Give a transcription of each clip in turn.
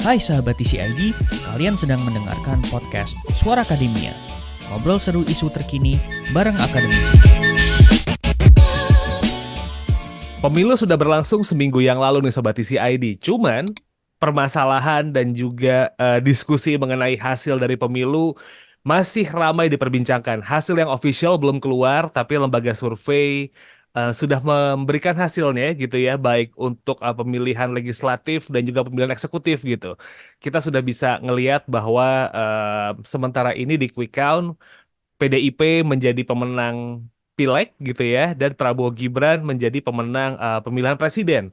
Hai sahabat TCID, kalian sedang mendengarkan podcast Suara Akademia. Ngobrol seru isu terkini bareng akademisi. Pemilu sudah berlangsung seminggu yang lalu nih Sobat TCID. Cuman permasalahan dan juga diskusi mengenai hasil dari pemilu masih ramai diperbincangkan. Hasil yang official belum keluar, tapi lembaga survei sudah memberikan hasilnya gitu ya, baik untuk pemilihan legislatif dan juga pemilihan eksekutif gitu. Kita sudah bisa ngelihat bahwa sementara ini di quick count PDIP menjadi pemenang Pileg gitu ya, dan Prabowo Gibran menjadi pemenang pemilihan presiden.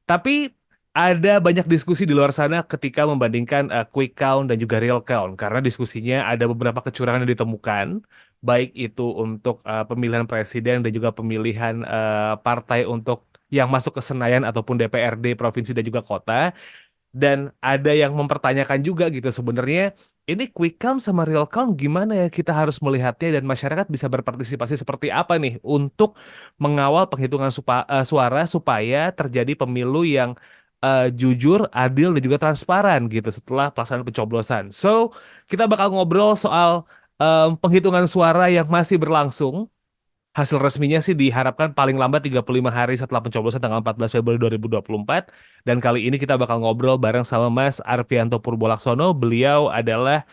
Tapi ada banyak diskusi di luar sana ketika membandingkan quick count dan juga real count, karena diskusinya ada beberapa kecurangan yang ditemukan, baik itu untuk pemilihan presiden dan juga pemilihan partai untuk yang masuk ke Senayan ataupun DPRD provinsi dan juga kota. Dan ada yang mempertanyakan juga gitu sebenarnya ini quick count sama real count gimana ya kita harus melihatnya dan masyarakat bisa berpartisipasi seperti apa nih untuk mengawal penghitungan suara supaya terjadi pemilu yang jujur, adil dan juga transparan gitu setelah pelaksanaan pencoblosan. So, kita bakal ngobrol soal penghitungan suara yang masih berlangsung. Hasil resminya sih diharapkan paling lambat 35 hari setelah pencoblosan tanggal 14 Februari 2024. Dan kali ini kita bakal ngobrol bareng sama Mas Arfianto Purbolaksono. Beliau adalah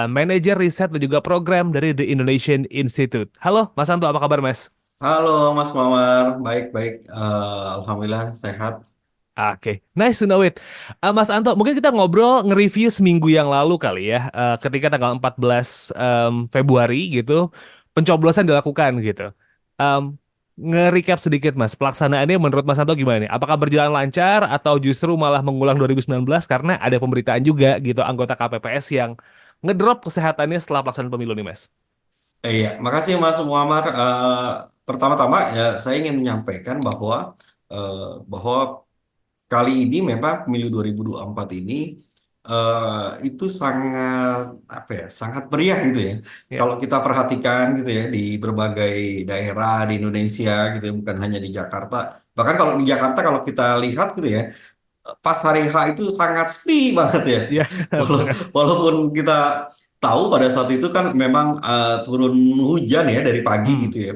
manajer riset dan juga program dari The Indonesian Institute. Halo Mas Anto, apa kabar Mas? Halo Mas Mawar, baik-baik. Alhamdulillah sehat. Oke, nice to know it. Mas Anto, mungkin kita ngobrol nge-review seminggu yang lalu kali ya, ketika tanggal 14 Februari gitu, pencoblosan dilakukan gitu. Um, Nge-recap sedikit Mas, pelaksanaannya menurut Mas Anto gimana nih? Apakah berjalan lancar atau justru malah mengulang 2019 karena ada pemberitaan juga gitu anggota KPPS yang ngedrop kesehatannya setelah pelaksanaan pemilu nih Mas? Iya, makasih Mas Muammar. Pertama-tama ya saya ingin menyampaikan bahwa kali ini memang pemilu 2024 ini itu sangat apa ya, sangat meriah gitu ya. Ya, Kalau kita perhatikan gitu ya di berbagai daerah di Indonesia gitu ya, bukan hanya di Jakarta. Bahkan kalau di Jakarta kalau kita lihat gitu ya, pas hari H itu sangat sepi banget ya. ya banget. Walaupun kita tahu pada saat itu kan memang turun hujan ya dari pagi Hmm, gitu ya.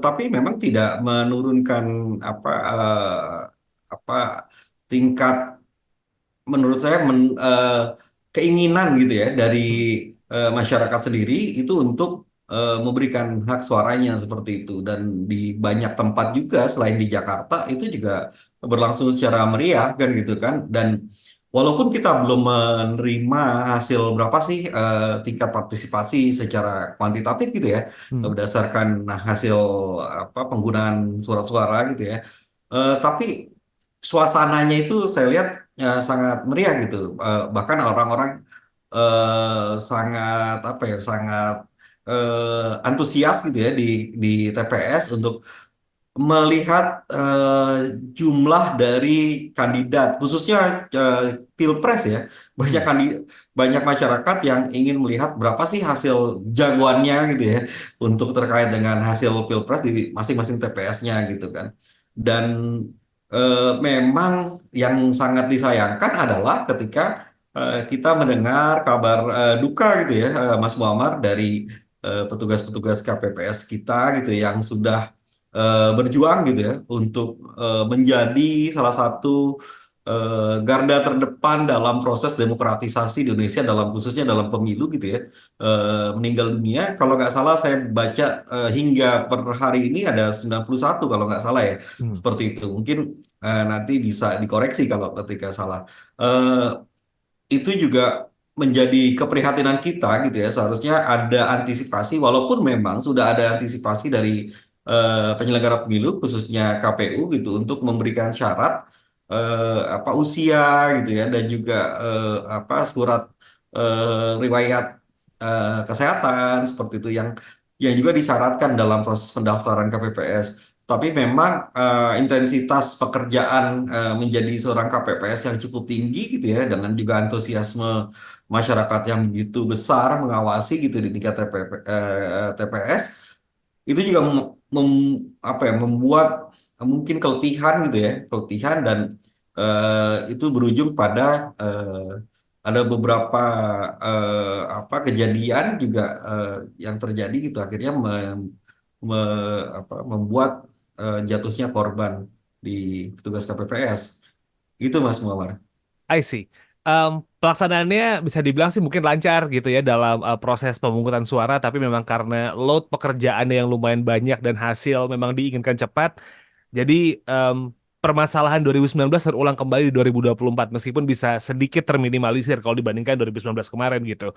Tapi memang tidak menurunkan apa apa tingkat menurut saya keinginan gitu ya dari hmm, masyarakat sendiri itu untuk memberikan hak suaranya seperti itu dan di banyak tempat juga selain di Jakarta itu juga berlangsung secara meriah kan gitu kan dan walaupun kita belum menerima hasil berapa sih tingkat partisipasi secara kuantitatif gitu ya hmm. berdasarkan hasil apa penggunaan surat suara gitu ya. Tapi suasananya itu saya lihat sangat meriah gitu. Bahkan orang-orang sangat apa ya, sangat antusias gitu ya di TPS untuk melihat jumlah dari kandidat, khususnya pilpres ya. Banyak Hmm. banyak masyarakat yang ingin melihat berapa sih hasil jagoannya gitu ya untuk terkait dengan hasil pilpres di masing-masing TPS-nya gitu kan. Dan memang yang sangat disayangkan adalah ketika kita mendengar kabar duka gitu ya, Mas Muammar dari petugas-petugas KPPS kita gitu yang sudah berjuang gitu ya untuk menjadi salah satu garda terdepan dalam proses demokratisasi di Indonesia dalam khususnya dalam pemilu gitu ya meninggal dunia kalau nggak salah saya baca hingga per hari ini ada 91 kalau nggak salah ya Hmm. seperti itu mungkin nanti bisa dikoreksi kalau ketika salah. Eh, itu juga menjadi keprihatinan kita gitu ya. Seharusnya ada antisipasi walaupun memang sudah ada antisipasi dari penyelenggara pemilu khususnya KPU gitu untuk memberikan syarat apa usia gitu ya dan juga apa surat riwayat kesehatan seperti itu yang juga disyaratkan dalam proses pendaftaran KPPS. Tapi memang intensitas pekerjaan menjadi seorang KPPS yang cukup tinggi gitu ya, dengan juga antusiasme masyarakat yang begitu besar mengawasi gitu di tingkat TPS, itu juga membuat mungkin keletihan gitu ya, keletihan dan itu berujung pada ada beberapa kejadian juga yang terjadi gitu akhirnya membuat jatuhnya korban di petugas KPPS. Itu Mas Muammar. I see. Pelaksanaannya bisa dibilang sih mungkin lancar gitu ya dalam proses pemungutan suara, tapi memang karena load pekerjaannya yang lumayan banyak dan hasil memang diinginkan cepat, jadi permasalahan 2019 terulang kembali di 2024 meskipun bisa sedikit terminimalisir kalau dibandingkan 2019 kemarin gitu.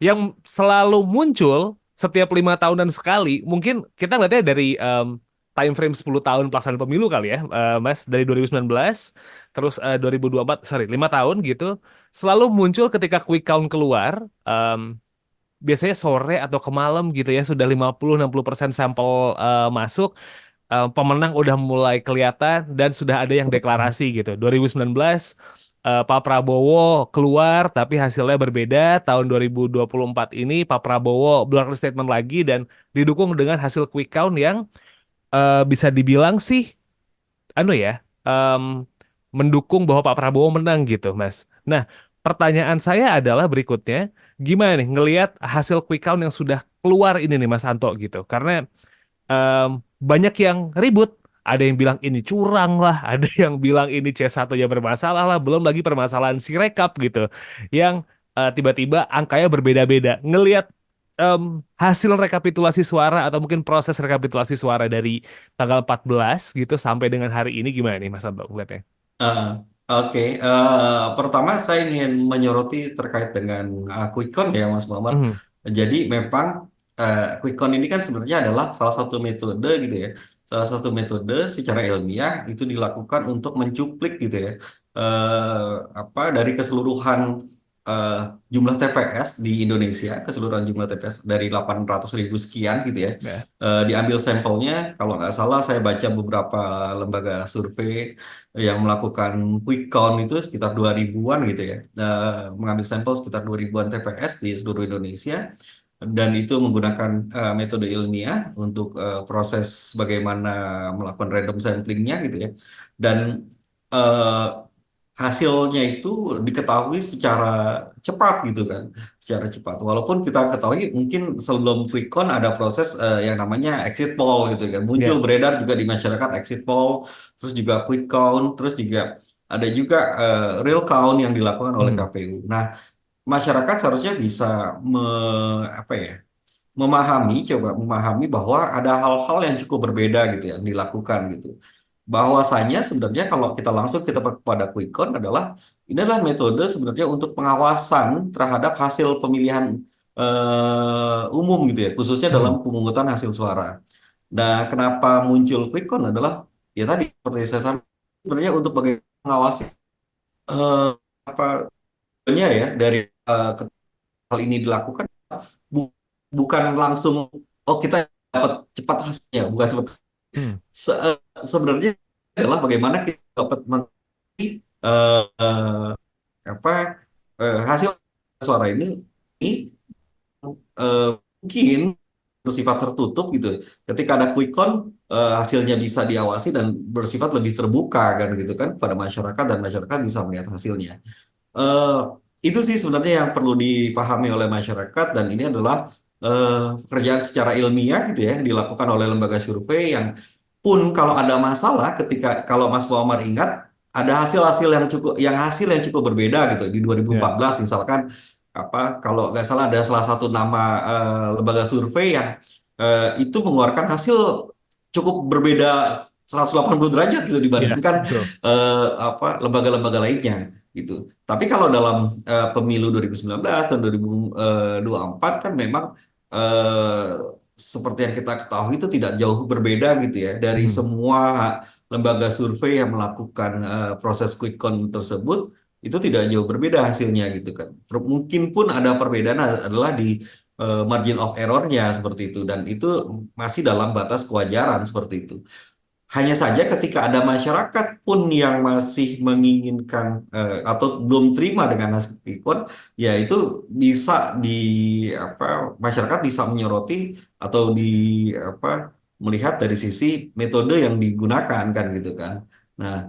Yang selalu muncul setiap 5 tahunan sekali, mungkin kita ngeliatnya dari time frame 10 tahun pelaksanaan pemilu kali ya, Mas, dari 2019, terus 2024, sorry, 5 tahun gitu, selalu muncul ketika quick count keluar, biasanya sore atau ke malam gitu ya, sudah 50-60% sampel masuk, pemenang udah mulai kelihatan dan sudah ada yang deklarasi gitu. 2019 Pak Prabowo keluar tapi hasilnya berbeda. Tahun 2024 ini Pak Prabowo blunder statement lagi dan didukung dengan hasil quick count yang bisa dibilang sih anu ya mendukung bahwa Pak Prabowo menang gitu, Mas. Nah, pertanyaan saya adalah berikutnya, gimana nih ngelihat hasil quick count yang sudah keluar ini nih Mas Anto gitu. Karena banyak yang ribut. Ada yang bilang ini curang lah, ada yang bilang ini C1-nya bermasalah lah, belum lagi permasalahan Sirekap gitu, yang tiba-tiba angkanya berbeda-beda. Ngelihat hasil rekapitulasi suara atau mungkin proses rekapitulasi suara dari tanggal 14 gitu sampai dengan hari ini gimana nih Mas Anto ngeliatnya? Eh, Oke, pertama saya ingin menyoroti terkait dengan quick count ya Mas Muhammad. Mhm. Jadi memang quick count ini kan sebenarnya adalah salah satu metode gitu ya. Salah satu metode secara ilmiah itu dilakukan untuk mencuplik gitu ya. Dari keseluruhan eh, jumlah TPS di Indonesia, keseluruhan jumlah TPS dari 800.000 sekian gitu ya. Ya. Diambil sampelnya, kalau nggak salah saya baca beberapa lembaga survei yang melakukan quick count itu sekitar 2000-an gitu ya. Mengambil sampel sekitar 2000-an TPS di seluruh Indonesia dan itu menggunakan metode ilmiah untuk proses bagaimana melakukan random samplingnya gitu ya. Dan eh, hasilnya itu diketahui secara cepat gitu kan, secara cepat. Walaupun kita ketahui mungkin sebelum quick count ada proses yang namanya exit poll gitu kan, muncul Ya. beredar juga di masyarakat exit poll, terus juga quick count, terus juga ada juga real count yang dilakukan oleh Mhm. KPU. Nah, masyarakat seharusnya bisa apa ya, coba memahami bahwa ada hal-hal yang cukup berbeda gitu ya, yang dilakukan gitu bahwasanya sebenarnya kalau kita langsung kita pada quick count ini adalah metode sebenarnya untuk pengawasan terhadap hasil pemilihan umum gitu ya, khususnya dalam Mhm. pemungutan hasil suara. Nah, kenapa muncul quick count adalah ya tadi seperti saya sampaikan sebenarnya untuk bagaimana mengawasi eh, apa ya dari hal ini dilakukan bu- bukan langsung oh kita dapat cepat hasilnya, bukan seperti Mhm. sebenarnya adalah bagaimana kita dapat eh, eh, apa hasil suara ini mungkin bersifat tertutup gitu. Ketika ada quick count hasilnya bisa diawasi dan bersifat lebih terbuka kan gitu kan pada masyarakat dan masyarakat bisa melihat hasilnya. Eh, itu sih sebenarnya yang perlu dipahami oleh masyarakat dan ini adalah pekerjaan secara ilmiah gitu ya yang dilakukan oleh lembaga survei yang pun kalau ada masalah ketika kalau Mas Muammar ingat ada hasil yang cukup berbeda gitu di Ya. 2014 misalkan kalau nggak salah ada salah satu nama lembaga survei yang itu mengeluarkan hasil cukup berbeda 180 derajat gitu Ya, dibandingkan betul. lembaga-lembaga lainnya gitu. Tapi kalau dalam pemilu 2019 dan 2024 kan memang eh, seperti yang kita ketahui itu tidak jauh berbeda gitu ya dari Mhm. semua lembaga survei yang melakukan proses quick count tersebut itu tidak jauh berbeda hasilnya gitu kan. Mungkin pun ada perbedaan adalah di margin of error-nya seperti itu dan itu masih dalam batas kewajaran seperti itu. Hanya saja ketika ada masyarakat pun yang masih menginginkan atau belum terima dengan hasil quick count, ya itu bisa masyarakat bisa menyoroti atau di apa melihat dari sisi metode yang digunakan kan gitu kan. Nah,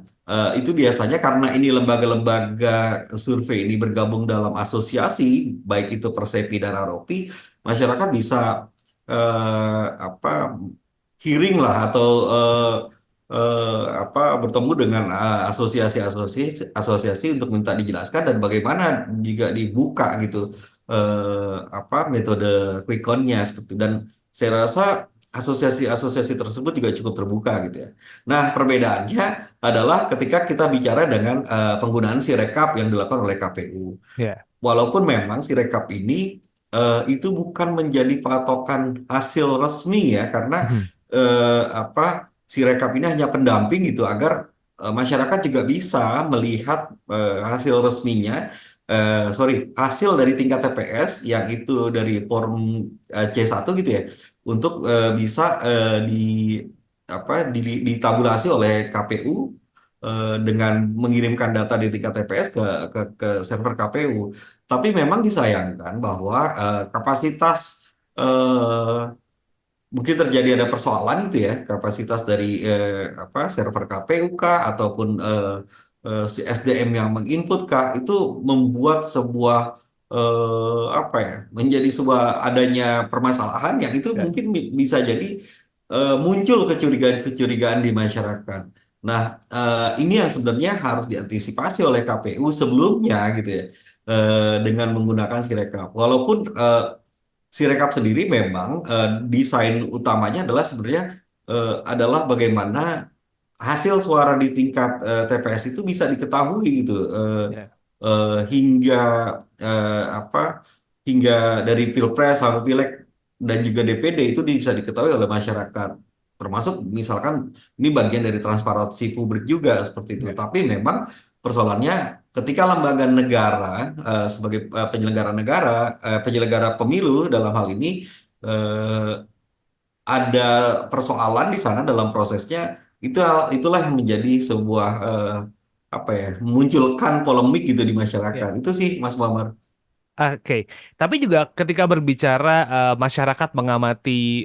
itu biasanya karena ini lembaga-lembaga survei ini bergabung dalam asosiasi, baik itu Persepi dan Aropi, masyarakat bisa apa hearing lah atau bertemu dengan asosiasi untuk minta dijelaskan dan bagaimana juga dibuka gitu metode quick count-nya seperti itu. Dan saya rasa asosiasi-asosiasi tersebut juga cukup terbuka gitu ya. Nah, perbedaannya adalah ketika kita bicara dengan penggunaan Sirekap yang dilakukan oleh KPU. Ya. Walaupun memang Sirekap ini itu bukan menjadi patokan hasil resmi ya, karena Mhm. Sirekap ini hanya pendamping gitu agar masyarakat juga bisa melihat hasil resminya, hasil dari tingkat TPS yang itu dari form C1 gitu ya, untuk bisa ditabulasi oleh KPU dengan mengirimkan data di tingkat TPS ke server KPU. Tapi memang disayangkan bahwa kapasitas mungkin terjadi ada persoalan gitu ya, kapasitas dari server KPU kah ataupun si SDM yang menginput kah, itu membuat sebuah menjadi sebuah adanya permasalahan yang itu Ya. mungkin bisa jadi muncul kecurigaan-kecurigaan di masyarakat. Nah, ini yang sebenarnya harus diantisipasi oleh KPU sebelumnya gitu ya, dengan menggunakan Sirekap. Walaupun Sirekap sendiri memang desain utamanya adalah sebenarnya adalah bagaimana hasil suara di tingkat TPS itu bisa diketahui gitu, Ya. hingga eh, apa hingga dari Pilpres sampai Pileg dan juga DPD itu bisa diketahui oleh masyarakat. Termasuk misalkan ini bagian dari transparansi publik juga seperti itu. Ya. Tapi memang persoalannya ketika lembaga negara sebagai penyelenggara pemilu dalam hal ini eh, ada persoalan di sana dalam prosesnya, itulah yang menjadi sebuah memunculkan polemik gitu di Ya. masyarakat. Itu sih Mas Muhammad. Oke, tapi juga ketika berbicara masyarakat mengamati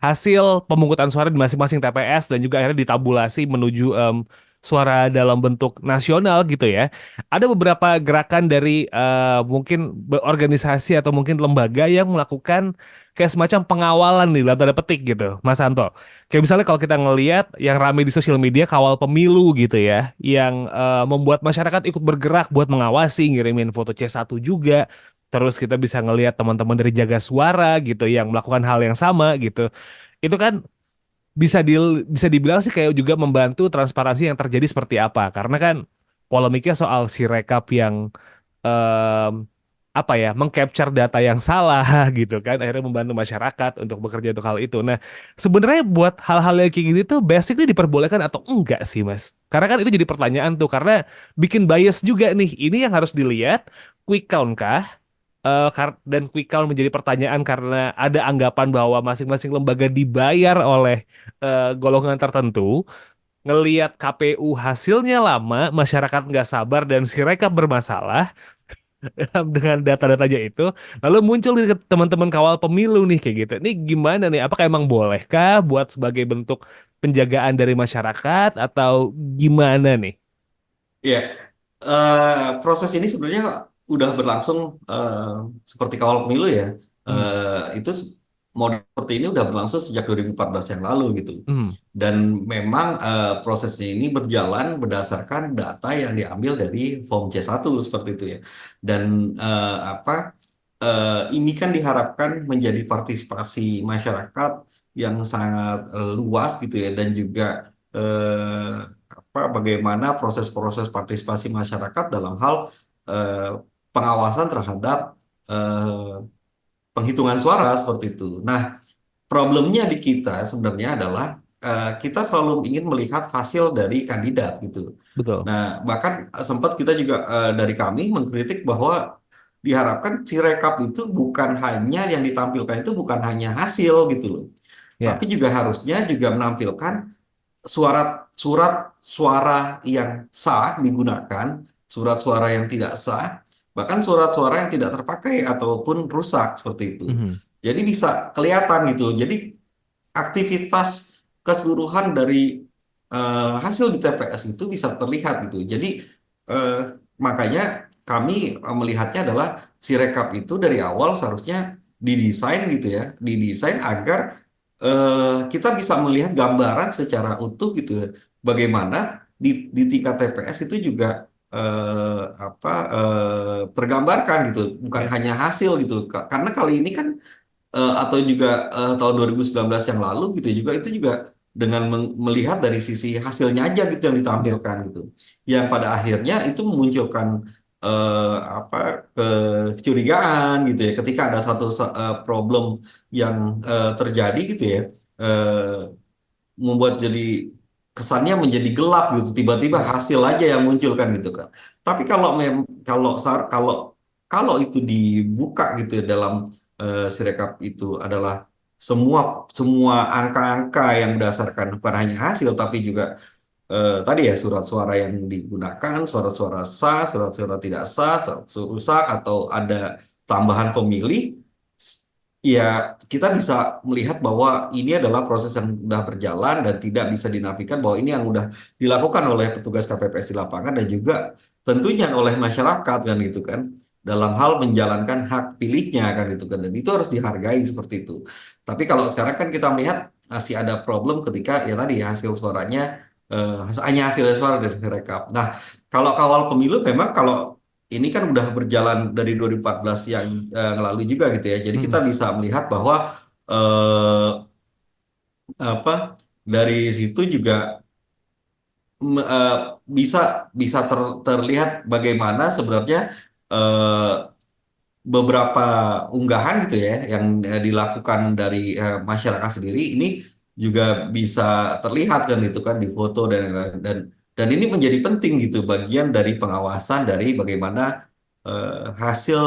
hasil pemungutan suara di masing-masing TPS dan juga akhirnya ditabulasi menuju suara dalam bentuk nasional gitu ya. Ada beberapa gerakan dari mungkin organisasi atau mungkin lembaga yang melakukan kayak semacam pengawalan nih dalam tanda petik gitu, Mas Anto. Kayak misalnya kalau kita ngelihat yang ramai di sosial media kawal pemilu gitu ya, yang membuat masyarakat ikut bergerak buat mengawasi, ngirimin foto C1 juga. Terus kita bisa ngelihat teman-teman dari Jaga Suara gitu yang melakukan hal yang sama gitu. Itu kan bisa dibilang sih kayak juga membantu transparansi yang terjadi seperti apa. Karena kan polemiknya soal si rekap yang em, apa ya, mengcapture data yang salah gitu kan, akhirnya membantu masyarakat untuk bekerja untuk hal itu. Nah, sebenarnya buat hal-hal yang kayak gini tuh basically diperbolehkan atau enggak sih, Mas? Karena kan itu jadi pertanyaan tuh, karena bikin bias juga nih. Ini yang harus dilihat, quick count kah? Dan quick count menjadi pertanyaan karena ada anggapan bahwa masing-masing lembaga dibayar oleh golongan tertentu. Ngeliat KPU hasilnya lama, masyarakat nggak sabar dan Sirekap bermasalah dengan data-datanya itu, lalu muncul di teman-teman kawal pemilu nih kayak gitu. Ini gimana nih? Apakah emang bolehkah buat sebagai bentuk penjagaan dari masyarakat atau gimana nih? Ya, proses ini sebenarnya udah berlangsung seperti kawal pemilu ya. Hmm. Itu model seperti ini udah berlangsung sejak 2014 yang lalu gitu. Hmm. Dan memang prosesnya ini berjalan berdasarkan data yang diambil dari form C1 seperti itu ya. Dan ini kan diharapkan menjadi partisipasi masyarakat yang sangat luas gitu ya, dan juga bagaimana proses-proses partisipasi masyarakat dalam hal eh, pengawasan terhadap eh, penghitungan suara seperti itu. Nah, problemnya di kita sebenarnya adalah kita selalu ingin melihat hasil dari kandidat gitu. Betul. Nah, bahkan sempat kita juga dari kami mengkritik bahwa diharapkan Sirekap itu bukan hanya yang ditampilkan itu bukan hanya hasil gitu loh, Ya. tapi juga harusnya juga menampilkan surat suara yang sah digunakan, surat suara yang tidak sah, bahkan surat suara yang tidak terpakai ataupun rusak seperti itu. Mhm. Jadi bisa kelihatan gitu. Jadi aktivitas keseluruhan dari hasil di TPS itu bisa terlihat gitu. Jadi eh, makanya kami melihatnya adalah si rekap itu dari awal seharusnya didesain gitu ya, didesain agar kita bisa melihat gambaran secara utuh gitu ya. Bagaimana di tingkat TPS itu juga tergambarkan gitu, bukan Ya. hanya hasil gitu. Karena kali ini kan atau juga tahun 2019 yang lalu gitu juga itu juga dengan melihat dari sisi hasilnya aja gitu yang Ya. ditampilkan gitu, yang pada akhirnya itu memunculkan kecurigaan gitu ya ketika ada satu problem yang terjadi gitu ya, eh, membuat jadi kesannya menjadi gelap gitu, tiba-tiba Hmm. hasil aja yang muncul kan gitu kan. Tapi kalau itu dibuka gitu ya dalam Sirekap itu adalah semua semua angka-angka yang berdasarkan bukan hanya hasil tapi juga tadi ya surat suara yang digunakan, surat suara sah, surat suara tidak sah, surat suara rusak atau ada tambahan pemilih, ya kita bisa melihat bahwa ini adalah proses yang sudah berjalan dan tidak bisa dinafikan bahwa ini yang sudah dilakukan oleh petugas KPPS di lapangan dan juga tentunya oleh masyarakat kan gitu kan dalam hal menjalankan hak pilihnya kan gitu kan dan itu harus dihargai seperti itu. Tapi kalau sekarang kan kita melihat masih ada problem ketika ya tadi hasil suaranya hanya hasil suara dari Sirekap. Nah, kalau kawal pemilu memang kalau ini kan udah berjalan dari 2014 yang lalu juga gitu ya. Jadi kita Hmm. bisa melihat bahwa eh, apa dari situ juga mm, eh, bisa bisa terlihat bagaimana sebenarnya eh, beberapa unggahan gitu ya yang dilakukan dari masyarakat sendiri ini juga bisa terlihat kan gitu kan di foto dan dan ini menjadi penting gitu bagian dari pengawasan dari bagaimana hasil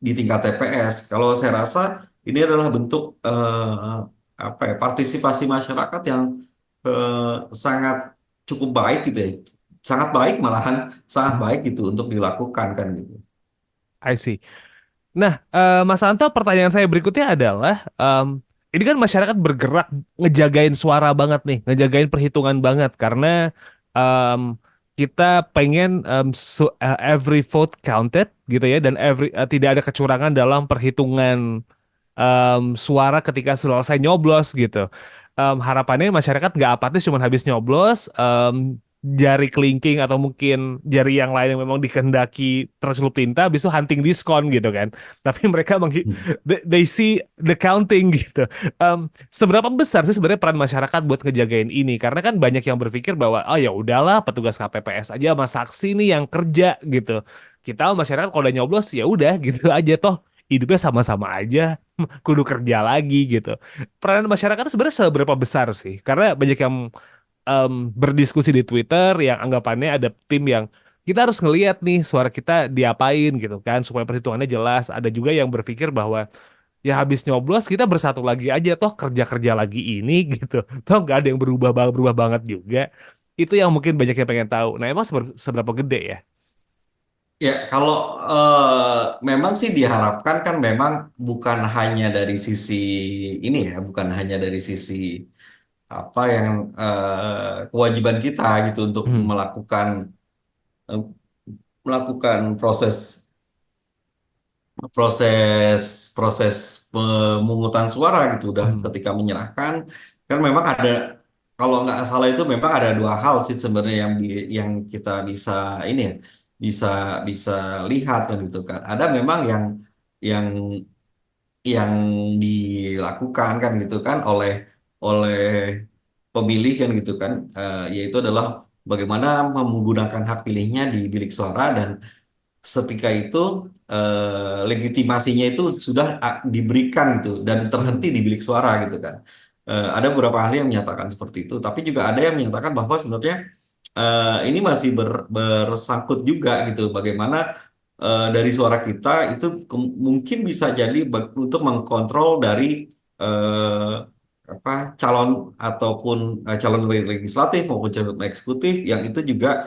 di tingkat TPS. Kalau saya rasa ini adalah bentuk apa ya partisipasi masyarakat yang sangat cukup baik gitu ya. Sangat baik malahan sangat Hmm. baik gitu untuk dilakukan kan gitu. I see. Nah, Mas Anto, pertanyaan saya berikutnya adalah, ini kan masyarakat bergerak ngejagain suara banget nih, ngejagain perhitungan banget karena em, kita pengen every vote counted gitu ya, dan tidak ada kecurangan dalam perhitungan suara ketika selesai nyoblos gitu. Harapannya masyarakat nggak apatis cuma habis nyoblos, jari kelingking atau mungkin jari yang lain yang memang dikehendaki tercelup tinta, habis itu hunting diskon gitu kan. Tapi mereka they see the counting gitu. Seberapa besar sih sebenarnya peran masyarakat buat ngejagain ini? Karena kan banyak yang berpikir bahwa oh ya udahlah petugas KPPS aja sama saksi nih yang kerja gitu. Kita masyarakat kalau udah nyoblos ya udah gitu aja toh hidupnya sama-sama aja kudu kerja lagi gitu. Peran masyarakat itu sebenarnya seberapa besar sih? Karena banyak yang berdiskusi di Twitter yang anggapannya ada tim yang kita harus ngelihat nih suara kita diapain gitu kan supaya perhitungannya jelas. Ada juga yang berpikir bahwa ya habis nyoblos kita bersatu lagi aja toh kerja-kerja lagi ini gitu. Toh nggak ada yang berubah banget juga. Itu yang mungkin banyak yang pengen tahu. Nah, emang seberapa gede ya? Ya, kalau memang sih diharapkan kan memang bukan hanya dari sisi ini ya, bukan hanya dari sisi apa yang kewajiban kita gitu untuk Hmm. eh, melakukan proses proses proses pemungutan suara gitu udah Hmm. ketika menyerahkan kan memang ada kalau nggak salah itu memang ada dua hal sih sebenarnya yang kita bisa ini ya bisa bisa lihat kan gitu kan ada memang yang yang dilakukan kan gitu kan oleh pemilih kan gitu kan yaitu adalah bagaimana menggunakan hak pilihnya di bilik suara dan setika itu legitimasinya itu sudah diberikan gitu dan terhenti Hmm. di bilik suara gitu kan. Ada beberapa ahli yang menyatakan seperti itu, tapi juga ada yang menyatakan bahwa sebenarnya ini masih bersangkut juga gitu bagaimana dari suara kita itu mungkin bisa jadi untuk mengkontrol dari eh, apa calon ataupun calon legislatif maupun calon eksekutif yang itu juga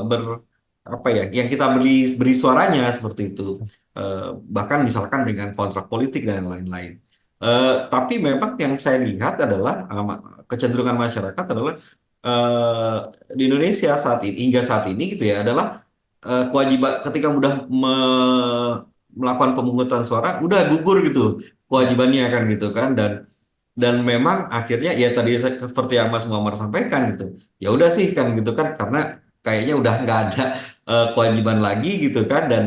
ber apa ya yang kita beri beri suaranya seperti itu. Bahkan misalkan dengan kontrak politik dan lain-lain. Tapi memang yang saya lihat adalah kecenderungan masyarakat adalah eh, di Indonesia saat ini hingga saat ini gitu ya adalah kewajiban ketika udah melakukan pemungutan suara udah gugur gitu Ya. kewajibannya kan gitu kan dan memang akhirnya ya tadi seperti yang Mas Muammar sampaikan gitu ya udah sih kan gitu kan karena kayaknya udah nggak ada kewajiban lagi gitu kan dan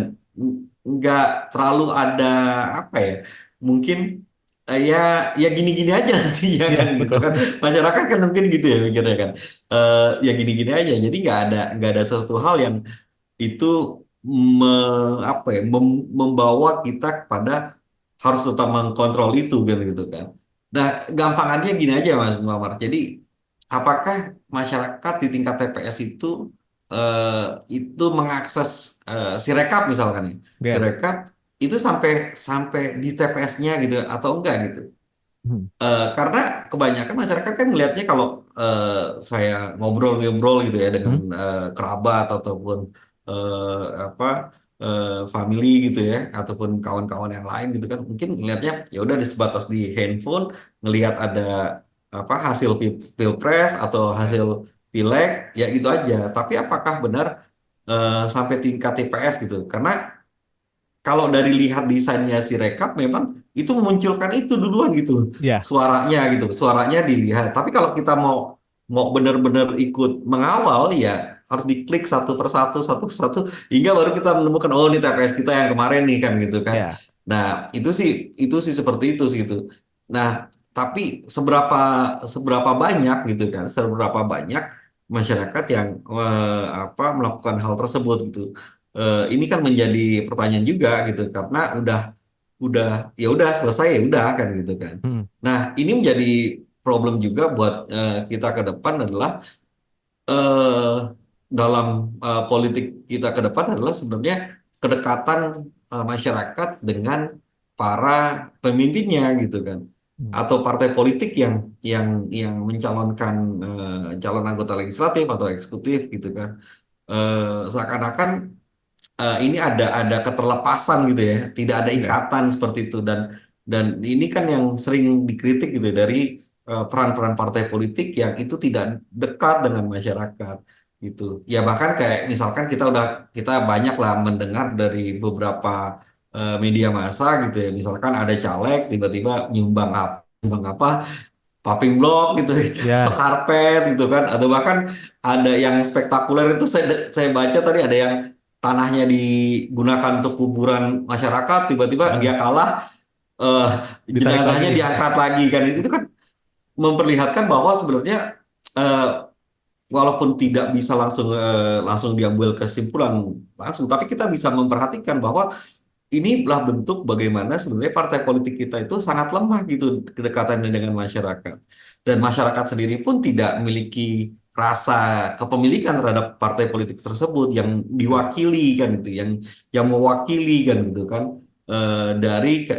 nggak terlalu ada apa ya mungkin ya gini-gini aja nantinya Iya, kan gitu betul. kan masyarakat kan mungkin gitu ya mikirnya kan. Ya gini-gini aja jadi nggak ada satu hal yang itu apa ya membawa kita kepada harus tetap mengkontrol itu kan gitu kan. Nah, gampangannya gini aja Mas Muhammad. Jadi, apakah masyarakat di tingkat TPS itu mengakses Sirekap misalkan ya. Ya. Sirekap itu sampai sampai di TPS-nya gitu atau enggak gitu. Hmm. Karena kebanyakan masyarakat kan melihatnya kalau saya ngobrol-ngobrol gitu ya dengan Hmm. kerabat ataupun apa family gitu ya ataupun kawan-kawan yang lain gitu kan mungkin melihatnya ya udah sebatas di handphone ngelihat ada apa hasil pilpres atau Ya. hasil pileg ya gitu aja. Tapi apakah benar sampai tingkat TPS gitu? Karena kalau dari lihat desainnya si Rekap memang itu memunculkan itu duluan gitu Ya. suaranya dilihat tapi kalau kita mau mau benar-benar ikut mengawal ya harus diklik satu persatu hingga baru kita menemukan oh ini TPS kita yang kemarin nih kan gitu kan Ya. nah itu sih seperti itu sih gitu nah tapi seberapa seberapa banyak gitu kan seberapa banyak masyarakat yang apa melakukan hal tersebut gitu. Ini kan menjadi pertanyaan juga gitu karena udah ya udah selesai ya udah kan gitu kan. Hmm. Nah, ini menjadi problem juga buat kita ke depan adalah eh dalam politik kita ke depan adalah sebenarnya kedekatan masyarakat dengan para pemimpinnya gitu kan Hmm. atau partai politik yang mencalonkan calon anggota legislatif atau eksekutif gitu kan. Seakan-akan ini ada keterlepasan gitu ya, tidak ada Ya. ikatan seperti itu dan ini kan yang sering dikritik gitu ya, dari peran-peran partai politik yang itu tidak dekat dengan masyarakat gitu. Ya bahkan kayak misalkan kita banyak lah mendengar dari beberapa media massa gitu ya, misalkan ada caleg tiba-tiba nyumbang apa popping block gitu, stok Ya. karpet gitu kan, atau bahkan ada yang spektakuler itu saya baca tadi ada yang tanahnya digunakan untuk kuburan masyarakat, tiba-tiba Ah, dia kalah, eh, ditarik jenazahnya lagi. diangkat lagi kan, itu kan memperlihatkan bahwa sebenarnya eh, walaupun tidak bisa langsung diambil kesimpulan langsung, tapi kita bisa memperhatikan bahwa inilah bentuk bagaimana sebenarnya partai politik kita itu sangat lemah gitu kedekatannya dengan masyarakat. Dan masyarakat sendiri pun tidak memiliki rasa kepemilikan terhadap partai politik tersebut yang diwakili kan gitu, yang mewakili kan gitu kan dari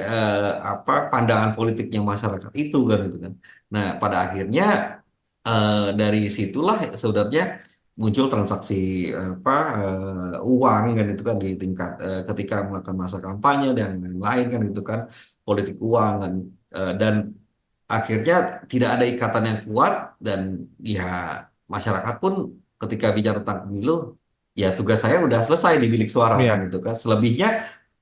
apa pandangan politiknya masyarakat itu kan gitu kan. Nah, pada akhirnya dari situlah sebenarnya muncul transaksi apa uang kan itu kan di tingkat ketika melakukan masa kampanye dan lain-lain kan gitu kan politik uang kan dan akhirnya tidak ada ikatan yang kuat dan ya masyarakat pun ketika bicara tentang pemilu ya tugas saya udah selesai di bilik suara kan Ya. itu kan selebihnya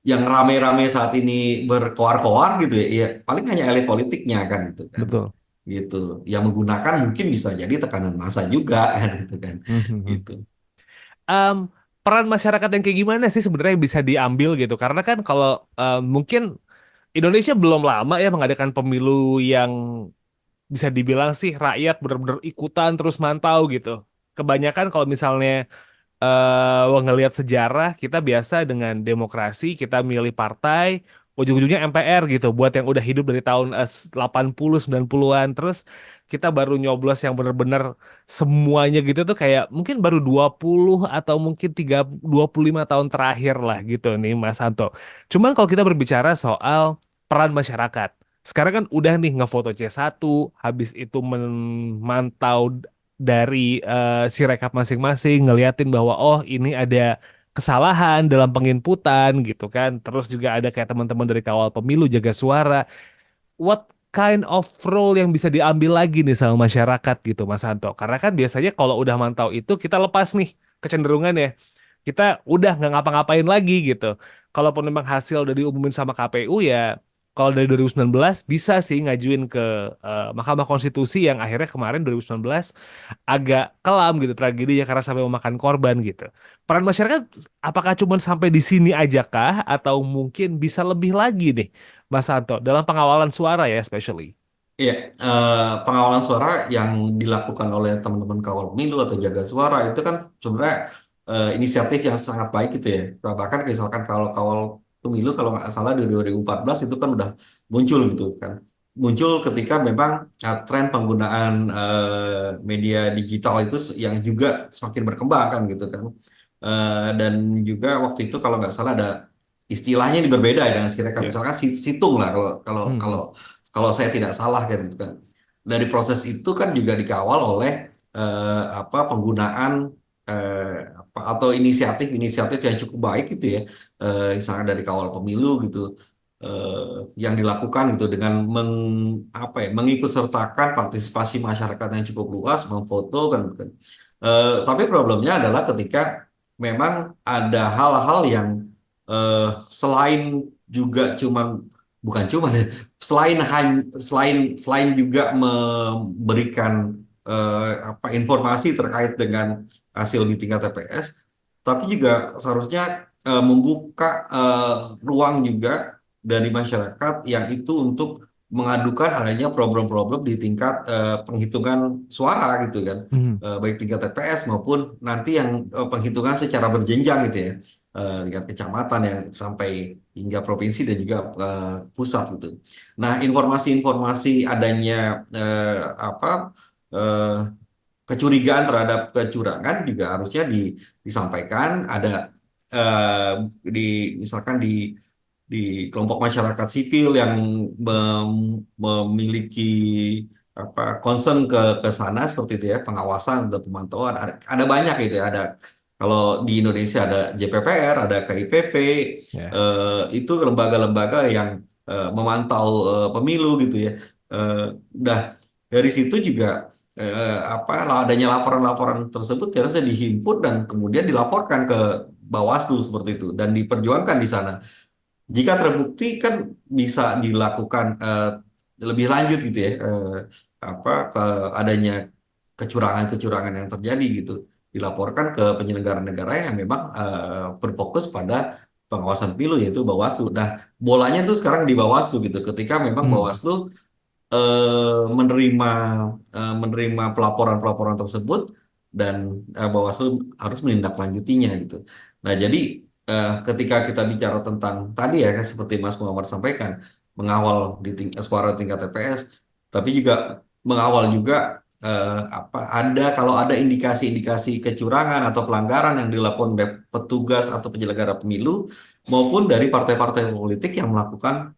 yang rame-rame saat ini berkoar-koar gitu ya, ya paling hanya elit politiknya kan gitu kan Betul. gitu yang menggunakan mungkin bisa jadi tekanan massa juga kan gitu kan Mhm. gitu. Em, Peran masyarakat yang kayak gimana sih sebenarnya yang bisa diambil gitu? Karena kan kalau mungkin Indonesia belum lama ya mengadakan pemilu yang bisa dibilang sih rakyat benar-benar ikutan terus mantau gitu. Kebanyakan kalau misalnya ngelihat sejarah kita biasa dengan demokrasi kita milih partai ujung-ujungnya MPR gitu buat yang udah hidup dari tahun 80 90-an terus kita baru nyoblos yang benar-benar semuanya gitu tuh kayak mungkin baru 20 atau mungkin 25 tahun terakhir lah gitu nih Mas Santo. Cuman kalau kita berbicara soal peran masyarakat sekarang kan udah nih ngefoto C1 habis itu memantau dari si rekap masing-masing ngeliatin bahwa oh ini ada kesalahan dalam penginputan gitu kan. Terus juga ada kayak teman-teman dari kawal pemilu jaga suara. what kind of role yang bisa diambil lagi nih sama masyarakat gitu Mas Anto? Karena kan biasanya kalau udah mantau itu kita lepas nih kecenderungan ya. Kita udah nggak ngapa-ngapain lagi gitu. Kalaupun memang hasil udah diumumin sama KPU ya, kalau dari 2019 bisa sih ngajuin ke Mahkamah Konstitusi yang akhirnya kemarin 2019 agak kelam gitu tragedinya karena sampai memakan korban gitu. Peran masyarakat apakah cuma sampai di sini aja kah atau mungkin bisa lebih lagi nih Mas Santo dalam pengawalan suara ya especially. Iya, pengawalan suara yang dilakukan oleh teman-teman kawal pemilu atau jaga suara itu kan sebenarnya inisiatif yang sangat baik gitu ya. Bahkan misalkan kalau kawal pemilu kalau nggak salah di 2014 itu kan udah muncul gitu kan. Muncul ketika memang tren penggunaan media digital itu yang juga semakin berkembang kan gitu kan. Dan juga waktu itu kalau nggak salah ada istilahnya ini berbeda ya dengan sekitar Ya. misalkan situng lah kalau kalau kalau Hmm. kalau saya tidak salah kan gitu kan. Dari proses itu kan juga dikawal oleh apa penggunaan apa atau inisiatif-inisiatif yang cukup baik gitu ya. Misalnya dari kawal pemilu gitu yang dilakukan gitu dengan apa ya mengikutsertakan partisipasi masyarakat yang cukup luas, memfoto kan, gitu kan. Tapi problemnya adalah ketika memang ada hal-hal yang selain juga cuman bukan cuma selain juga memberikan apa informasi terkait dengan hasil di tingkat TPS, tapi juga seharusnya membuka ruang juga dari masyarakat yang itu untuk mengadukan adanya problem-problem di tingkat penghitungan suara gitu kan. Hmm. Baik tingkat TPS maupun nanti yang penghitungan secara berjenjang gitu ya. Tingkat kecamatan yang sampai hingga provinsi dan juga pusat gitu. Nah, informasi-informasi adanya apa eh, kecurigaan terhadap kecurangan juga harusnya disampaikan ada eh, di misalkan di kelompok masyarakat sipil yang memiliki apa concern ke sana seperti itu ya pengawasan dan pemantauan ada banyak gitu ya ada kalau di Indonesia ada JPPR ada KIPP Ya. itu lembaga-lembaga yang memantau pemilu gitu ya. Udah dari situ juga apa adanya laporan-laporan tersebut harusnya dihimpun dan kemudian dilaporkan ke Bawaslu seperti itu dan diperjuangkan di sana. Jika terbukti kan bisa dilakukan lebih lanjut gitu ya apa ke adanya kecurangan-kecurangan yang terjadi gitu dilaporkan ke penyelenggara negara yang memang berfokus pada pengawasan pemilu yaitu Bawaslu. Nah, bolanya tuh sekarang di Bawaslu gitu. Ketika memang Hmm. Bawaslu menerima menerima pelaporan-pelaporan tersebut dan Bawaslu harus menindaklanjutinya gitu. Nah, jadi ketika kita bicara tentang tadi ya kan seperti Mas Muhammad sampaikan mengawal di suara tingkat TPS, tapi juga mengawal juga apa ada kalau ada indikasi-indikasi kecurangan atau pelanggaran yang dilakukan oleh petugas atau penyelenggara pemilu maupun dari partai-partai politik yang melakukan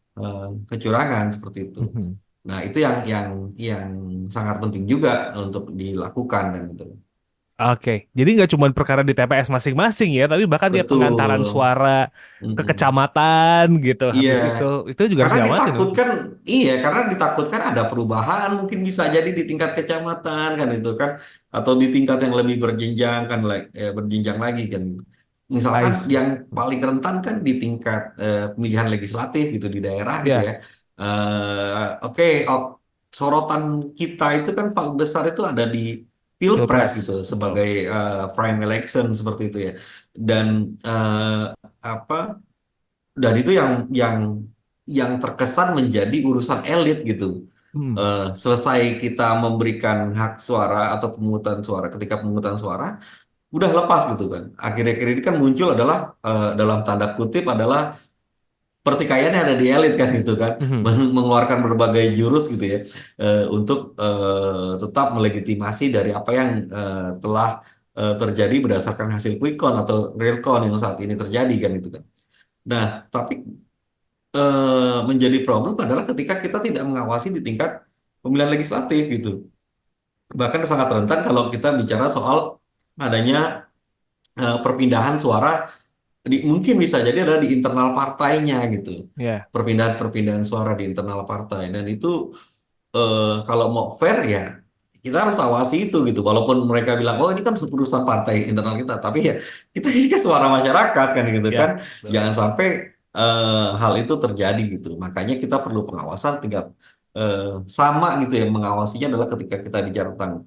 kecurangan seperti itu. Mhm. Nah, itu yang sangat penting juga untuk dilakukan kan gitu. Oke, jadi nggak cuma perkara di TPS masing-masing ya, tapi bahkan kayak pengantaran Betul. suara ke Mm-mm. kecamatan gitu. Iya, Habis itu juga harus karena diamatin dong. ditakutkan, iya, karena ditakutkan ada perubahan mungkin bisa jadi di tingkat kecamatan kan itu kan, atau di tingkat yang lebih berjenjang kan, berjenjang lagi kan. Misalkan I see. yang paling rentan kan di tingkat pemilihan legislatif gitu di daerah gitu Ya, ya. Oke, sorotan kita itu kan paling besar itu ada di Pilpres gitu Pilpres, betul. sebagai prime election seperti itu ya. Dan apa? Dan itu yang terkesan menjadi urusan elit gitu. Hmm. Selesai kita memberikan hak suara atau pemungutan suara ketika pemungutan suara udah lepas gitu kan. Akhir-akhir ini kan muncul adalah dalam tanda kutip adalah pertikaiannya ada di elit kan gitu kan. Mhm. Mengeluarkan berbagai jurus gitu ya untuk tetap melegitimasi dari apa yang telah terjadi berdasarkan hasil quick count atau real count yang saat ini terjadi kan itu kan. Nah, tapi menjadi problem adalah ketika kita tidak mengawasi di tingkat pemilihan legislatif gitu. Bahkan sangat rentan kalau kita bicara soal adanya perpindahan suara mungkin bisa jadi adalah di internal partainya gitu. Ya. Perpindahan-perpindahan suara di internal partai dan itu kalau mau fair ya kita harus awasi itu gitu. Walaupun mereka bilang oh ini kan urusan partai internal kita, tapi ya kita ini kan suara masyarakat kan gitu kan. Ya. Betul. Jangan sampai hal itu terjadi gitu. Makanya kita perlu pengawasan tingkat sama gitu ya. Mengawasinya adalah ketika kita bicara tentang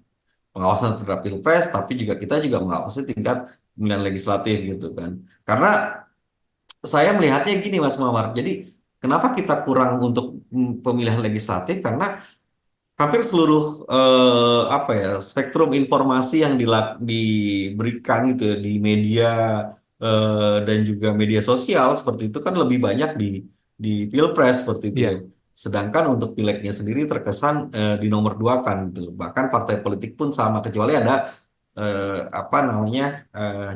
pengawasan terhadap pilpres, tapi juga kita juga mengawasi tingkat pemilihan legislatif gitu kan. Karena saya melihatnya gini Mas Muhammad, jadi kenapa kita kurang untuk pemilihan legislatif? Karena hampir seluruh apa ya spektrum informasi yang diberikan gitu ya, di media dan juga media sosial seperti itu kan lebih banyak di pilpres seperti itu ya. Iya. Sedangkan untuk pileknya sendiri terkesan di nomor dua kan gitu. Bahkan partai politik pun sama kecuali ada apa namanya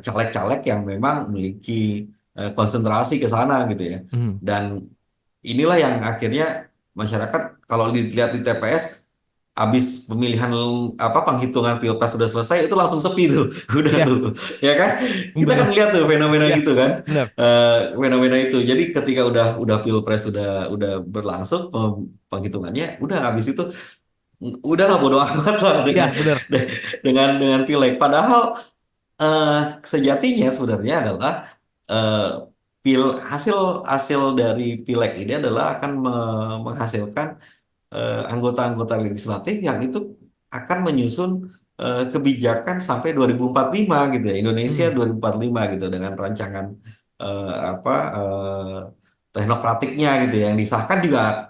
caleg-caleg yang memang memiliki konsentrasi ke sana gitu ya. Mhm. Dan inilah yang akhirnya masyarakat kalau dilihat di TPS habis pemilihan apa penghitungan pilpres sudah selesai itu langsung sepi tuh udah Iya. tuh ya kan kita kan Benar. lihat tuh fenomena Iya. gitu kan. Benar. Fenomena itu jadi ketika udah pilpres sudah berlangsung penghitungannya udah habis itu udahlah bodo amat lah Iya. dengan Benar. dengan pileg padahal sejatinya sebenarnya adalah eh, hasil hasil dari pileg ini adalah akan menghasilkan anggota-anggota legislatif yang itu akan menyusun kebijakan sampai 2045 gitu ya Indonesia Mhm. 2045 gitu dengan rancangan apa teknokratiknya gitu ya yang disahkan juga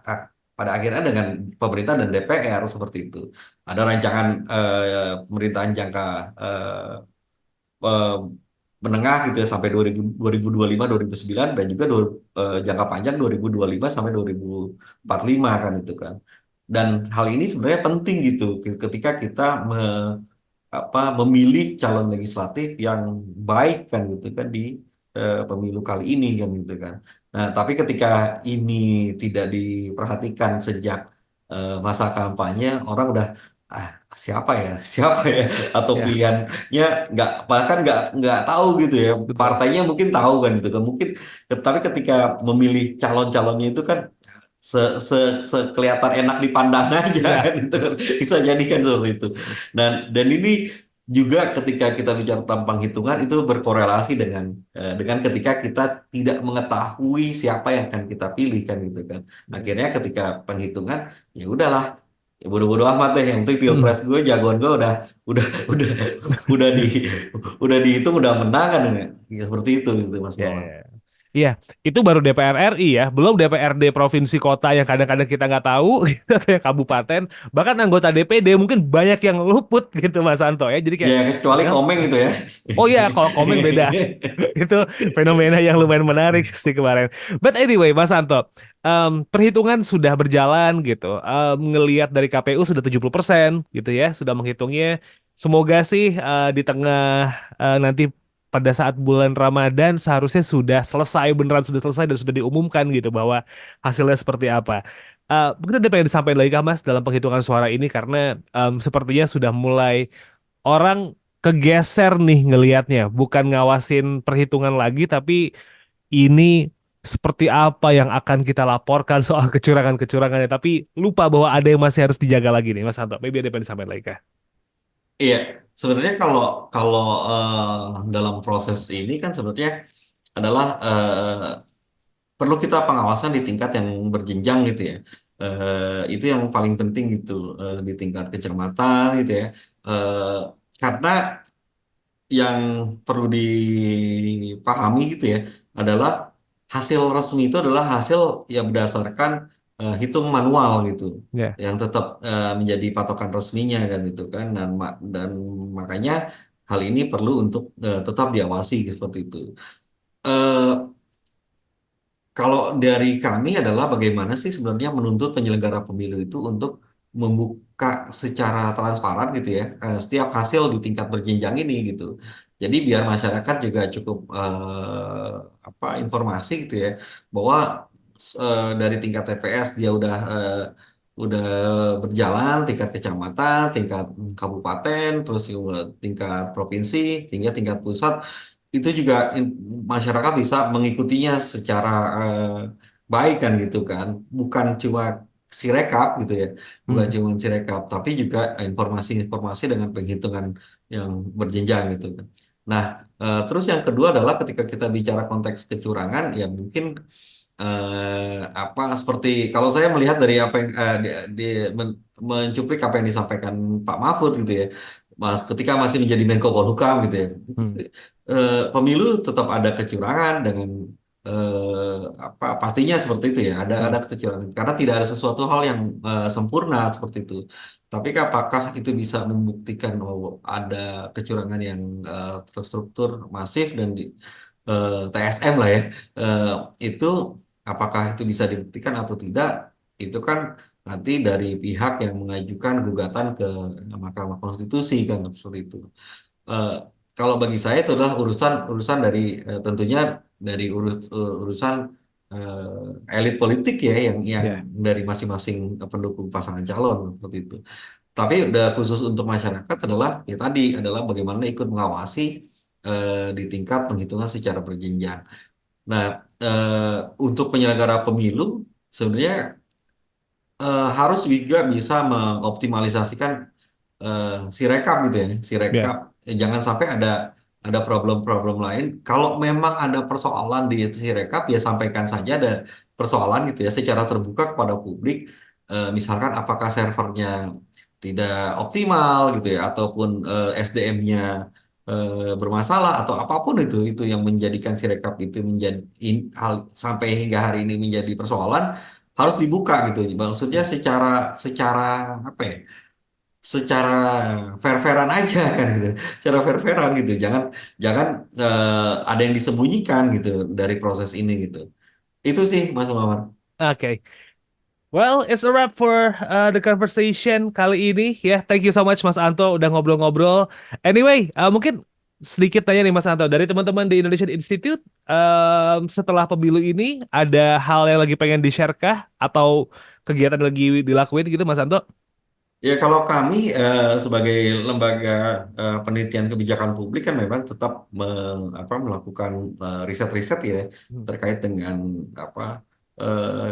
pada akhirnya dengan pemerintah dan DPR seperti itu ada rancangan pemerintahan jangka eh, menengah gitu ya sampai 2025 2009 dan juga jangka panjang 2025 sampai 2045 kan itu kan. Dan hal ini sebenarnya penting gitu ketika kita memilih calon legislatif yang baik kan gitu kan di pemilu kali ini kan gitu kan. Nah, tapi ketika ini tidak diperhatikan sejak masa kampanye, orang udah ah siapa ya siapa ya atau Ya. pilihannya nggak bahkan nggak tahu gitu ya Betul. partainya mungkin tahu kan gitu kan mungkin tapi ketika memilih calon-calonnya itu kan kelihatan enak dipandang aja Iya. kan itu kan bisa jadi kan seperti itu dan ini juga ketika kita bicara tentang penghitungan itu berkorelasi dengan ketika kita tidak mengetahui siapa yang akan kita pilih kan gitu kan akhirnya ketika penghitungan ya udahlah ya bodo-bodo amat deh yang penting Mhm. pilpres gue jagoan gue udah udah udah di udah dihitung udah menang kan ya, seperti itu gitu Mas Ya, Mawan. ya. Iya, itu baru DPR RI ya, belum DPRD provinsi kota yang kadang-kadang kita nggak tahu, gitu, atau yang kabupaten, bahkan anggota DPD mungkin banyak yang luput gitu Mas Santo ya. Jadi kayak, Ya kecuali ya, Komeng gitu ya. oh iya kalau komen beda, itu fenomena yang lumayan menarik sih kemarin. But anyway, Mas Santo, perhitungan sudah berjalan gitu, ngelihat dari KPU sudah 70% gitu ya, sudah menghitungnya. Semoga sih di tengah nanti pada saat bulan Ramadan seharusnya sudah selesai beneran sudah selesai dan sudah diumumkan gitu bahwa hasilnya seperti apa. Mungkin ada pengen disampaikan lagi kah Mas dalam penghitungan suara ini karena sepertinya sudah mulai orang kegeser nih ngelihatnya, bukan ngawasin perhitungan lagi tapi ini seperti apa yang akan kita laporkan soal kecurangan-kecurangannya tapi lupa bahwa ada yang masih harus dijaga lagi nih Mas Santo. Maybe ada yang pengen disampaikan lagi kah? Iya, sebenarnya kalau kalau dalam proses ini kan sebenarnya adalah perlu kita pengawasan di tingkat yang berjenjang gitu ya. Itu yang paling penting gitu di tingkat kecamatan gitu ya. Eh, karena yang perlu dipahami gitu ya adalah hasil resmi itu adalah hasil yang berdasarkan hitung manual gitu Ya. yang tetap menjadi patokan resminya kan gitu kan dan makanya hal ini perlu untuk tetap diawasi seperti itu. Eh, Kalau dari kami adalah bagaimana sih sebenarnya menuntut penyelenggara pemilu itu untuk membuka secara transparan gitu ya setiap hasil di tingkat berjenjang ini gitu. Jadi biar masyarakat juga cukup apa informasi gitu ya bahwa dari tingkat TPS dia udah berjalan tingkat kecamatan, tingkat kabupaten, terus juga tingkat provinsi, hingga tingkat pusat itu juga masyarakat bisa mengikutinya secara baik kan gitu kan, bukan cuma sirekap gitu ya, bukan Hmm. cuma sirekap, tapi juga informasi-informasi dengan penghitungan yang berjenjang gitu kan. Nah, terus yang kedua adalah ketika kita bicara konteks kecurangan, ya mungkin apa seperti kalau saya melihat dari apa yang mencuplik apa yang disampaikan Pak Mahfud gitu ya, Mas, ketika masih menjadi Menko Polhukam gitu ya, Hmm. pemilu tetap ada kecurangan dengan apa pastinya seperti itu ya, ada Hmm. kecurangan karena tidak ada sesuatu hal yang sempurna seperti itu. Tapi apakah itu bisa membuktikan bahwa ada kecurangan yang terstruktur masif dan di TSM lah ya, eh, itu apakah itu bisa dibuktikan atau tidak? Itu kan nanti dari pihak yang mengajukan gugatan ke Mahkamah Konstitusi kan seperti itu. Eh, Kalau bagi saya itu adalah urusan urusan dari tentunya dari urusan elit politik ya yang Ya. dari masing-masing pendukung pasangan calon seperti itu. Tapi udah khusus untuk masyarakat adalah ya tadi adalah bagaimana ikut mengawasi di tingkat penghitungan secara berjenjang. Nah, untuk penyelenggara pemilu sebenarnya harus juga bisa mengoptimalisasikan Sirekap gitu ya, Ya. Sirekap. Jangan sampai ada problem-problem lain. Kalau memang ada persoalan di Sirekap, ya sampaikan saja ada persoalan gitu ya secara terbuka kepada publik. Misalkan apakah servernya tidak optimal gitu ya, ataupun SDM-nya bermasalah atau apapun itu yang menjadikan Sirekap itu menjadi hal sampai hingga hari ini menjadi persoalan harus dibuka gitu. Maksudnya secara secara apa ya? Secara fair-fairan aja kan gitu, secara fair-fairan gitu, jangan jangan ada yang disembunyikan gitu dari proses ini gitu. Itu sih Mas Muhammad. Oke. Well, it's a wrap for the conversation kali ini ya. Thank you so much Mas Anto udah ngobrol-ngobrol. Anyway, mungkin sedikit tanya nih Mas Anto dari teman-teman di Indonesian Institute, setelah pemilu ini ada hal yang lagi pengen di-share kah atau kegiatan yang lagi dilakuin gitu Mas Anto? Ya kalau kami sebagai lembaga penelitian kebijakan publik kan memang tetap melakukan riset-riset ya Hmm. terkait dengan apa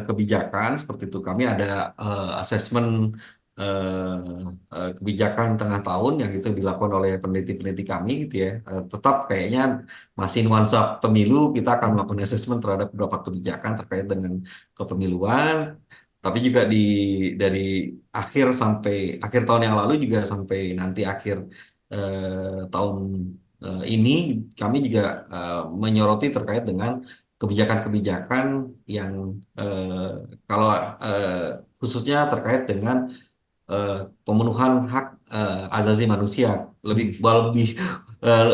kebijakan seperti itu. Kami ada asesmen kebijakan tengah tahun yang itu dilakukan oleh peneliti-peneliti kami gitu ya. Tetap kayaknya masih nuansa pemilu, kita akan melakukan asesmen terhadap beberapa kebijakan terkait dengan kepemiluan. Tapi juga dari akhir sampai akhir tahun yang lalu juga sampai nanti akhir tahun ini kami juga menyoroti terkait dengan kebijakan-kebijakan yang kalau khususnya terkait dengan eh, pemenuhan hak asasi manusia, lebih Hmm. lebih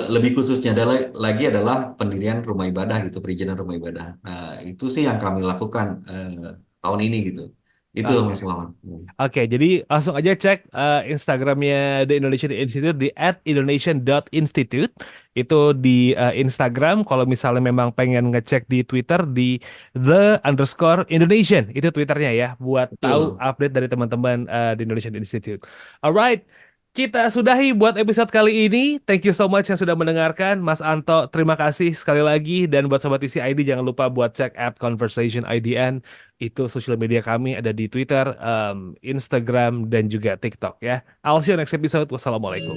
lebih khususnya adalah lagi adalah pendirian rumah ibadah gitu, perizinan rumah ibadah. Nah, itu sih yang kami lakukan tahun ini gitu. Itu Mas Oke. Muhammad. Oke, jadi langsung aja cek Instagramnya The Indonesian Institute di @indonesian.institute. Itu di Instagram. Kalau misalnya memang pengen ngecek di Twitter di _Indonesian. Itu Twitternya ya, buat tahu Betul. update dari teman-teman The Indonesian Institute. Alright, kita sudahi buat episode kali ini. Thank you so much yang sudah mendengarkan. Mas Anto, terima kasih sekali lagi. Dan buat Sobat Isi ID, jangan lupa buat cek @conversationidn. Itu sosial media kami ada di Twitter, Instagram, dan juga TikTok ya. I'll see you next episode. Wassalamualaikum.